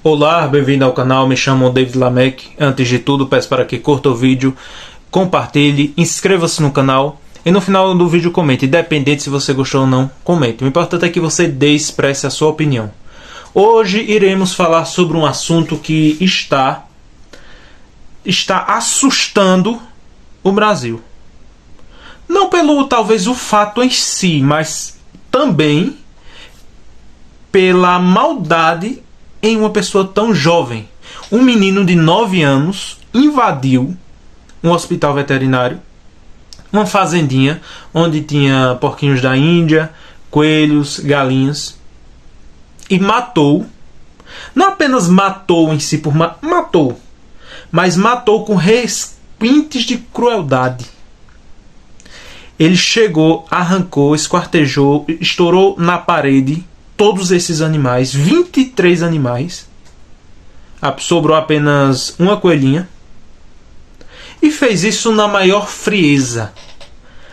Olá, bem-vindo ao canal, me chamo David Lameck. Antes de tudo, peço para que curta o vídeo, compartilhe, inscreva-se no canal e no final do vídeo comente. Independente se você gostou ou não, comente. O importante é que você expresse a sua opinião. Hoje iremos falar sobre um assunto que está assustando o Brasil. Não pelo, talvez, o fato em si, mas também pela maldade em uma pessoa tão jovem. Um menino de 9 anos invadiu um hospital veterinário, uma fazendinha onde tinha porquinhos da Índia, coelhos, galinhas, e matou. Não apenas matou em si por matou, mas matou com requintes de crueldade. Ele chegou, arrancou, esquartejou, estourou na parede todos esses animais, 23 animais. Sobrou apenas uma coelhinha. E fez isso na maior frieza.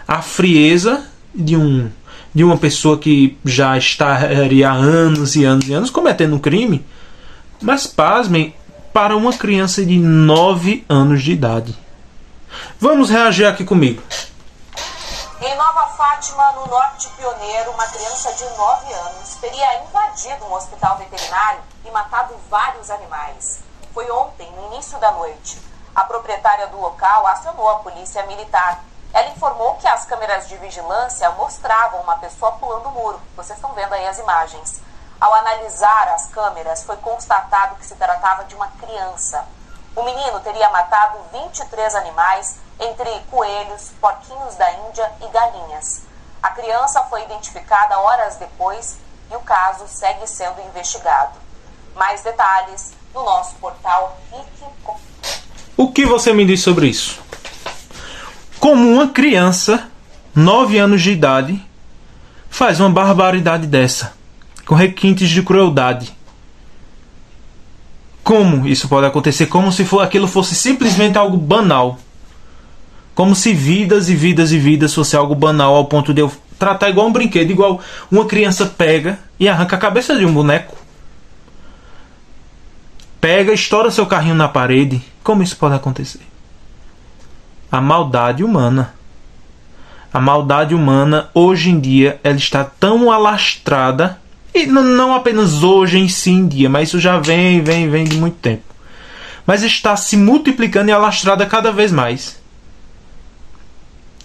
A frieza de uma pessoa que já estaria há anos e anos e anos cometendo um crime. Mas pasmem, para uma criança de 9 anos de idade. Vamos reagir aqui comigo. Em Nova Fátima, no Norte Pioneiro, uma criança de 9 anos teria invadido um hospital veterinário e matado vários animais. Foi ontem, no início da noite. A proprietária do local acionou a polícia militar. Ela informou que as câmeras de vigilância mostravam uma pessoa pulando o muro. Vocês estão vendo aí as imagens. Ao analisar as câmeras, foi constatado que se tratava de uma criança. O menino teria matado 23 animais, entre coelhos, porquinhos da Índia e galinhas. A criança foi identificada horas depois e o caso segue sendo investigado. Mais detalhes no nosso portal Rick. O que você me diz sobre isso? Como uma criança, 9 anos de idade, faz uma barbaridade dessa, com requintes de crueldade? Como isso pode acontecer? Como se aquilo fosse simplesmente algo banal. Como se vidas e vidas e vidas fosse algo banal ao ponto de eu tratar igual um brinquedo, igual uma criança pega e arranca a cabeça de um boneco. Pega, estoura seu carrinho na parede. Como isso pode acontecer? A maldade humana. A maldade humana, hoje em dia, ela está tão alastrada. E não apenas hoje em si em dia, mas isso já vem de muito tempo. Mas está se multiplicando e alastrada cada vez mais.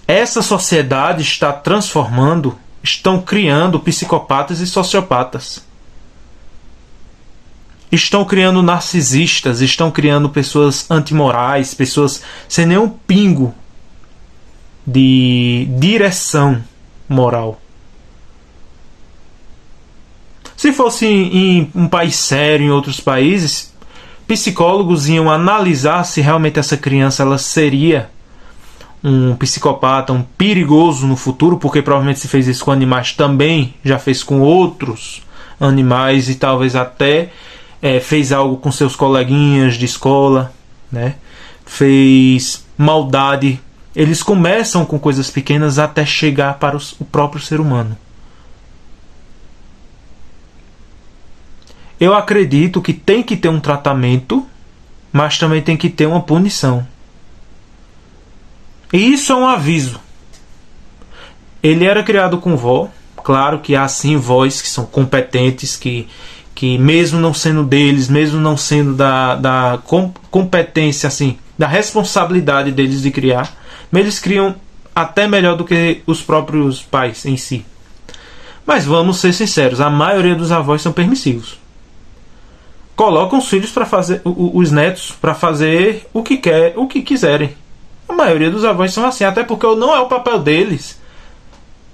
Essa sociedade está transformando, estão criando psicopatas e sociopatas. Estão criando narcisistas, estão criando pessoas antimorais, pessoas sem nenhum pingo de direção moral. Se fosse em um país sério, em outros países, psicólogos iam analisar se realmente essa criança ela seria um psicopata, um perigoso no futuro, porque provavelmente se fez isso com animais também, já fez com outros animais e talvez até fez algo com seus coleguinhas de escola, né? Fez maldade. Eles começam com coisas pequenas até chegar para o próprio ser humano. Eu acredito que tem que ter um tratamento, mas também tem que ter uma punição. E isso é um aviso. Ele era criado com vó. Claro que há sim vós que são competentes, que mesmo não sendo deles, mesmo não sendo da competência, assim, da responsabilidade deles de criar, mas eles criam até melhor do que os próprios pais em si. Mas vamos ser sinceros, a maioria dos avós são permissivos. Colocam os filhos para fazer, os netos para fazer o que quiserem. A maioria dos avós são assim, até porque não é o papel deles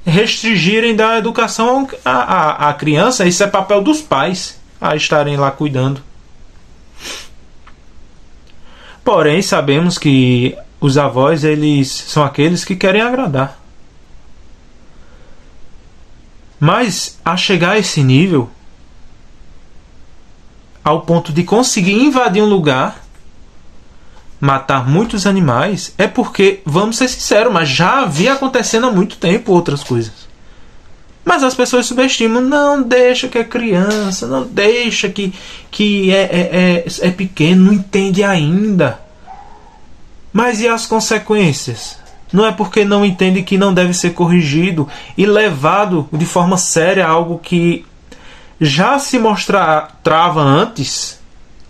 restringirem da educação à criança. Isso é papel dos pais a estarem lá cuidando. Porém, sabemos que os avós eles são aqueles que querem agradar. Mas a chegar a esse nível, ao ponto de conseguir invadir um lugar, matar muitos animais, é porque, vamos ser sinceros, mas já havia acontecendo há muito tempo outras coisas. Mas as pessoas subestimam. Não deixa que é criança, não deixa que é pequeno, não entende ainda. Mas e as consequências? Não é porque não entende que não deve ser corrigido e levado de forma séria a algo que já se mostrava antes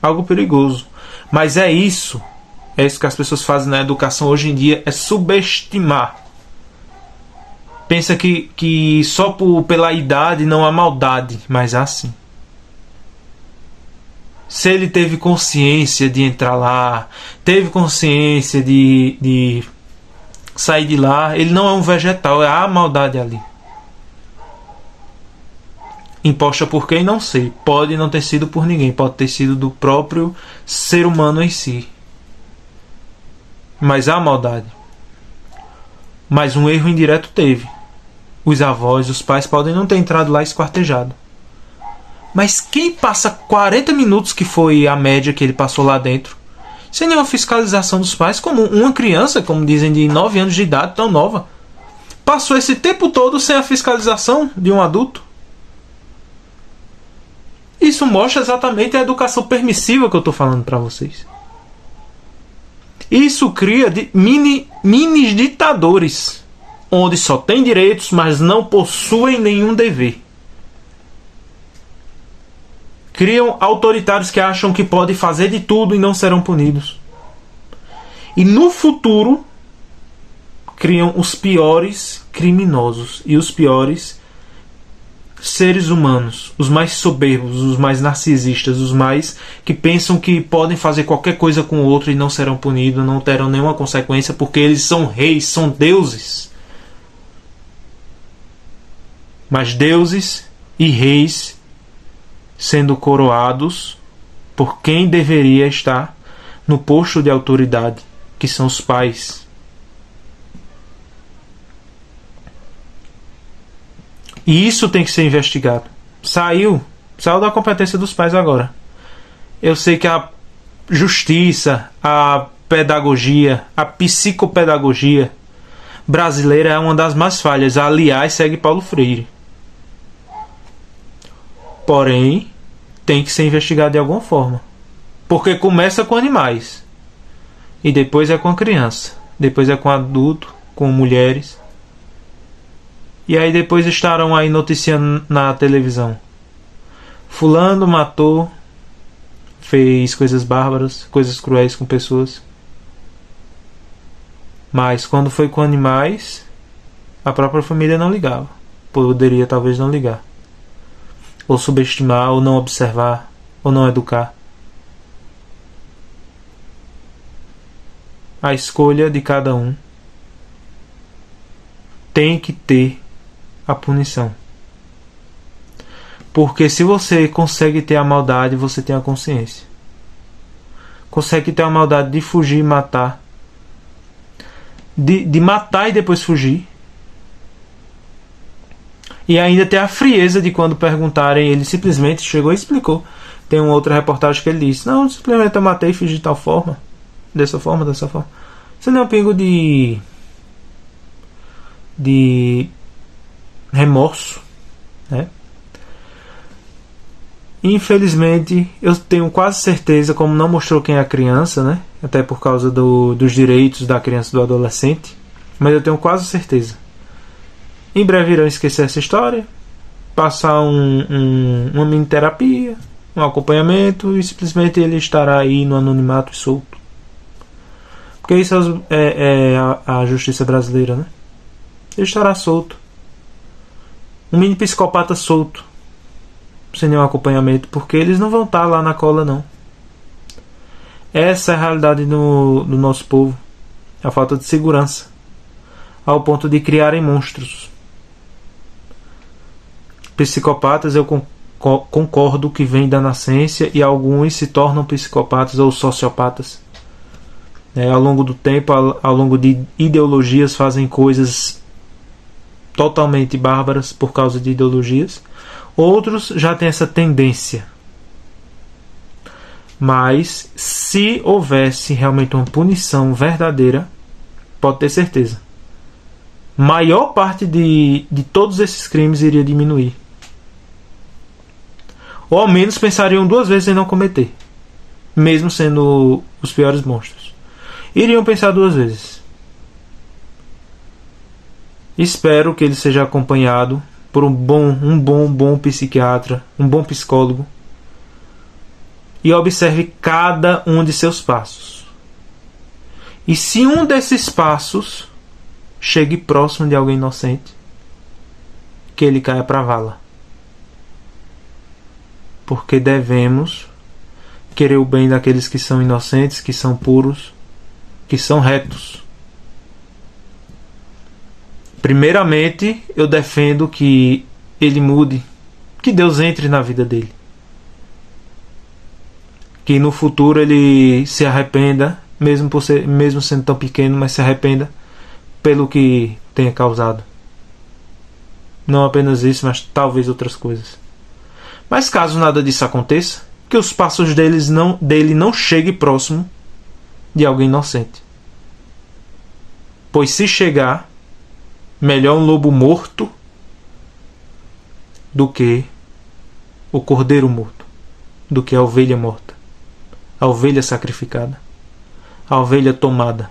algo perigoso. Mas é isso que as pessoas fazem na educação hoje em dia, é subestimar. Pensa que só pela idade não há maldade, mas há sim. Se ele teve consciência de entrar lá, teve consciência de sair de lá, ele não é um vegetal, há maldade ali. Imposta por quem? Não sei. Pode não ter sido por ninguém, pode ter sido do próprio ser humano em si. Mas há maldade. Mas um erro indireto teve. Os avós, os pais podem não ter entrado lá esquartejado. Mas quem passa 40 minutos, que foi a média que ele passou lá dentro, sem nenhuma fiscalização dos pais, como uma criança, como dizem, de 9 anos de idade, tão nova, passou esse tempo todo sem a fiscalização de um adulto? Isso mostra exatamente a educação permissiva que eu estou falando para vocês. Isso cria mini ditadores, onde só tem direitos, mas não possuem nenhum dever. Criam autoritários que acham que podem fazer de tudo e não serão punidos. E no futuro, criam os piores criminosos e os piores seres humanos, os mais soberbos, os mais narcisistas, os mais que pensam que podem fazer qualquer coisa com o outro e não serão punidos, não terão nenhuma consequência, porque eles são reis, são deuses. Mas deuses e reis sendo coroados por quem deveria estar no posto de autoridade, que são os pais. E isso tem que ser investigado. Saiu da competência dos pais agora. Eu sei que a justiça, a pedagogia, a psicopedagogia brasileira é uma das mais falhas. Aliás, segue Paulo Freire. Porém, tem que ser investigado de alguma forma. Porque começa com animais. E depois é com a criança. Depois é com adulto, com mulheres. E aí depois estarão aí noticiando na televisão. Fulano matou, fez coisas bárbaras, coisas cruéis com pessoas. Mas quando foi com animais, a própria família não ligava. Poderia talvez não ligar. Ou subestimar, ou não observar, ou não educar. A escolha de cada um tem que ter a punição. Porque se você consegue ter a maldade, você tem a consciência. Consegue ter a maldade de fugir e matar. De matar e depois fugir. E ainda ter a frieza de quando perguntarem, ele simplesmente chegou e explicou. Tem uma outra reportagem que ele disse: não, simplesmente eu matei e fiz de tal forma. Dessa forma. Você não é um pingo de remorso, né? Infelizmente, eu tenho quase certeza, como não mostrou quem é a criança, né? Até por causa dos direitos da criança e do adolescente, mas eu tenho quase certeza. Em breve irão esquecer essa história, passar uma mini terapia, um acompanhamento, e simplesmente ele estará aí no anonimato e solto. Porque isso é a justiça brasileira, né? Ele estará solto. Um mini psicopata solto, sem nenhum acompanhamento, porque eles não vão estar lá na cola, não. Essa é a realidade do nosso povo. A falta de segurança, ao ponto de criarem monstros. Psicopatas, eu concordo que vem da nascença, e alguns se tornam psicopatas ou sociopatas. Ao longo do tempo, ao longo de ideologias, fazem coisas totalmente bárbaras por causa de ideologias. Outros já têm essa tendência. Mas se houvesse realmente uma punição verdadeira, pode ter certeza, maior parte de todos esses crimes iria diminuir. Ou ao menos pensariam duas vezes em não cometer, mesmo sendo os piores monstros. Iriam pensar duas vezes. Espero que ele seja acompanhado por um bom psiquiatra, um bom psicólogo, e observe cada um de seus passos. E se um desses passos chegue próximo de alguém inocente, que ele caia para a vala. Porque devemos querer o bem daqueles que são inocentes, que são puros, que são retos. Primeiramente, eu defendo que ele mude, que Deus entre na vida dele. Que no futuro ele se arrependa, mesmo sendo tão pequeno, mas se arrependa pelo que tenha causado. Não apenas isso, mas talvez outras coisas. Mas caso nada disso aconteça, que os passos dele não cheguem próximo de alguém inocente. Pois se chegar, melhor um lobo morto do que o cordeiro morto, do que a ovelha morta, a ovelha sacrificada, a ovelha tomada.